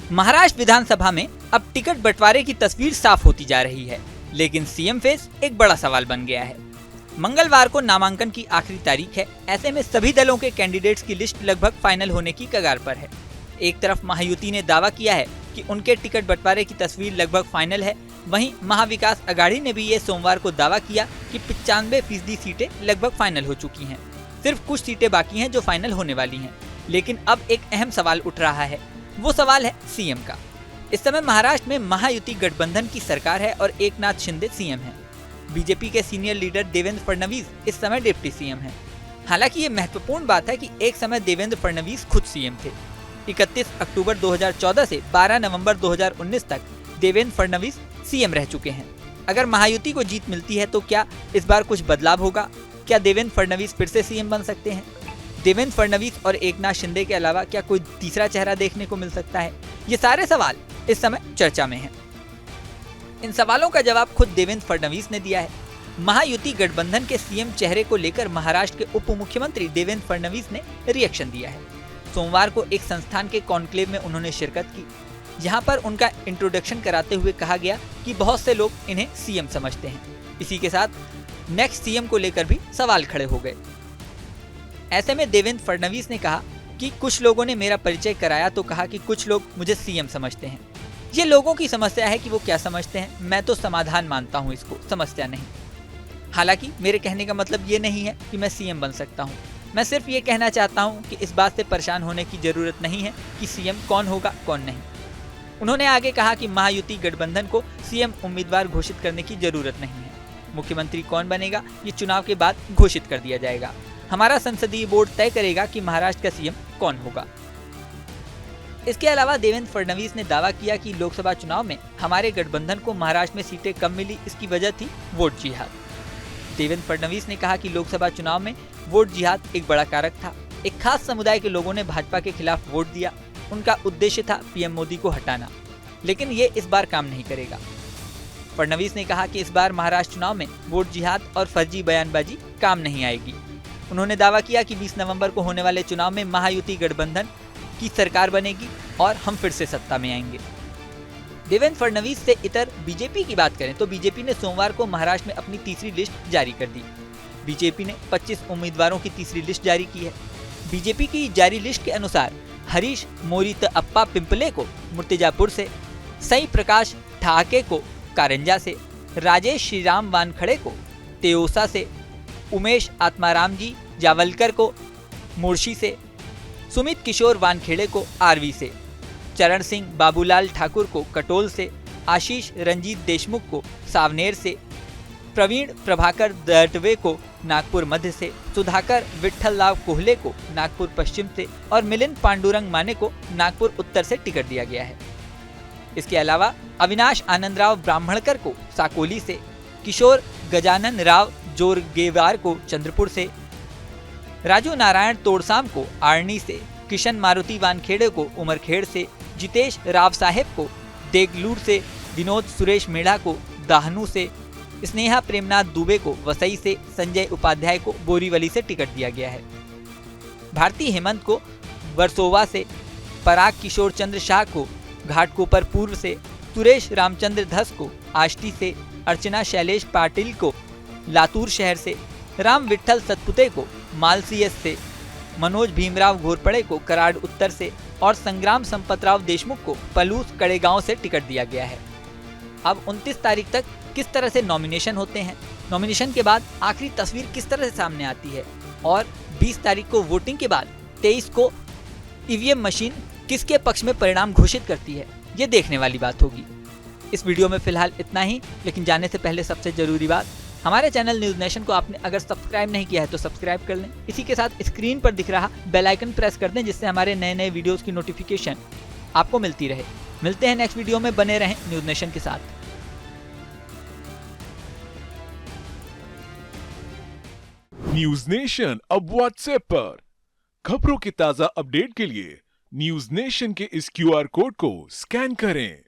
महाराष्ट्र विधानसभा में अब टिकट बंटवारे की तस्वीर साफ होती जा रही है, लेकिन सीएम फेस एक बड़ा सवाल बन गया है। मंगलवार को नामांकन की आखिरी तारीख है। ऐसे में सभी दलों के कैंडिडेट्स की लिस्ट लगभग फाइनल होने की कगार पर है। एक तरफ महायुति ने दावा किया है कि उनके टिकट बंटवारे की तस्वीर लगभग फाइनल है, वहीं महाविकास अघाड़ी ने भी ये सोमवार को दावा किया कि 95% सीटें लगभग फाइनल हो चुकी हैं। सिर्फ कुछ सीटें बाकी हैं जो फाइनल होने वाली हैं। लेकिन अब एक अहम सवाल उठ रहा है, वो सवाल है सीएम का। इस समय महाराष्ट्र में महायुति गठबंधन की सरकार है और एकनाथ शिंदे सीएम हैं। बीजेपी के सीनियर लीडर देवेंद्र फडणवीस इस समय डिप्टी सीएम हैं। हालांकि ये महत्वपूर्ण बात है कि एक समय देवेंद्र फडणवीस खुद सीएम थे। 31 अक्टूबर 2014 से 12 नवंबर 2019 तक देवेंद्र फडणवीस सीएम रह चुके हैं। अगर महायुति को जीत मिलती है तो क्या इस बार कुछ बदलाव होगा? क्या देवेंद्र फडणवीस फिर से सीएम बन सकते हैं? देवेंद्र फडणवीस और एकनाथ शिंदे के अलावा क्या कोई तीसरा चेहरा देखने को मिल सकता है? ये सारे सवाल इस समय चर्चा में हैं। इन सवालों का जवाब खुद देवेंद्र फडणवीस ने दिया है। महायुति गठबंधन के सीएम चेहरे को लेकर महाराष्ट्र के उप मुख्यमंत्री देवेंद्र फडणवीस ने रिएक्शन दिया है। सोमवार को एक संस्थान के कॉन्क्लेव में उन्होंने शिरकत की, जहां पर उनका इंट्रोडक्शन कराते हुए कहा गया कि बहुत से लोग इन्हें सीएम समझते हैं। इसी के साथ नेक्स्ट सीएम को लेकर भी सवाल खड़े हो गए। ऐसे में देवेंद्र फडणवीस ने कहा कि कुछ लोगों ने मेरा परिचय कराया तो कहा कि कुछ लोग मुझे सीएम समझते हैं। ये लोगों की समस्या है कि वो क्या समझते हैं, मैं तो समाधान मानता हूँ, इसको समस्या नहीं। हालांकि मेरे कहने का मतलब ये नहीं है कि मैं सीएम बन सकता हूँ। मैं सिर्फ ये कहना चाहता हूँ कि इस बात से परेशान होने की जरूरत नहीं है कि सीएम कौन होगा कौन नहीं। उन्होंने आगे कहा कि महायुति गठबंधन को सीएम उम्मीदवार घोषित करने की जरूरत नहीं है। मुख्यमंत्री कौन बनेगा ये चुनाव के बाद घोषित कर दिया जाएगा। हमारा संसदीय बोर्ड तय करेगा कि महाराष्ट्र का सीएम कौन होगा। इसके अलावा देवेंद्र फडणवीस ने दावा किया कि लोकसभा चुनाव में हमारे गठबंधन को महाराष्ट्र में सीटें कम मिली, इसकी वजह थी वोट जिहाद। देवेंद्र फडणवीस ने कहा कि लोकसभा चुनाव में वोट जिहाद एक बड़ा कारक था। एक खास समुदाय के लोगों ने भाजपा के खिलाफ वोट दिया। उनका उद्देश्य था पीएम मोदी को हटाना, लेकिन ये इस बार काम नहीं करेगा। फडणवीस ने कहा कि इस बार महाराष्ट्र चुनाव में वोट जिहाद और फर्जी बयानबाजी काम नहीं आएगी। उन्होंने दावा किया कि 20 नवंबर को होने वाले चुनाव में महायुति गठबंधन की सरकार बनेगी और हम फिर से सत्ता में आएंगे। देवेंद्र फडणवीस से इतर बीजेपी की बात करें तो बीजेपी ने सोमवार को महाराष्ट्र में अपनी तीसरी लिस्ट जारी कर दी। बीजेपी ने 25 उम्मीदवारों की तीसरी लिस्ट जारी की है। बीजेपी की जारी लिस्ट के अनुसार हरीश मोरितअप्पा पिंपले को मूर्तिजापुर से, साई प्रकाश ठाके को कारंजा से, राजेश श्रीराम वानखड़े को तेओसा से, उमेश आत्माराम जी जावलकर को मुर्शी से, सुमित किशोर वानखेड़े को आरवी से, चरण सिंह बाबूलाल ठाकुर को कटोल से, आशीष रंजीत देशमुख को सावनेर से, प्रवीण प्रभाकर दटवे को नागपुर मध्य से, सुधाकर विठ्ठलराव कोहले को नागपुर पश्चिम से और मिलिंद पांडुरंग माने को नागपुर उत्तर से टिकट दिया गया है। इसके अलावा अविनाश आनंदराव ब्राह्मणकर को साकोली से, किशोर गजानन राव जोरगेवार को चंद्रपुर से, राजू नारायण तोड़साम को आर्णी से, किशन मारुति वानखेड़े को उमरखेड़ से, जितेश राव साहेब को देगलूर से, विनोद सुरेश मेढ़ा को दाहनू से, स्नेहा प्रेमनाथ दुबे को वसई से, संजय उपाध्याय को बोरीवली से टिकट दिया गया है। भारती हेमंत को वर्सोवा से, पराग किशोर चंद्र शाह को घाटकोपर पूर्व से, सुरेश रामचंद्र धस को आष्टी से, अर्चना शैलेश पाटिल को लातूर शहर से, राम विठ्ठल सतपुते को मालसीएस से, मनोज भीमराव घोरपड़े को कराड़ उत्तर से और संग्राम संपतराव देशमुख को पलूस कड़ेगांव से टिकट दिया गया है। अब 29 तारीख तक किस तरह से नॉमिनेशन होते हैं, नॉमिनेशन के बाद आखिरी तस्वीर किस तरह से सामने आती है और 20 तारीख को वोटिंग के बाद 23 को ईवीएम मशीन किसके पक्ष में परिणाम घोषित करती है, ये देखने वाली बात होगी। इस वीडियो में फिलहाल इतना ही, लेकिन जाने से पहले सबसे जरूरी बात, हमारे चैनल न्यूज नेशन को आपने अगर सब्सक्राइब नहीं किया है तो सब्सक्राइब कर लें। इसी के साथ स्क्रीन पर दिख रहा बेल आइकन प्रेस कर दें, जिससे हमारे नए नए वीडियोस की नोटिफिकेशन आपको मिलती रहे। मिलते हैं नेक्स्ट वीडियो में, बने रहें न्यूज नेशन के साथ। न्यूज नेशन अब व्हाट्सएप पर खबरों की ताजा अपडेट के लिए न्यूज नेशन के इस क्यूआर कोड को स्कैन करें।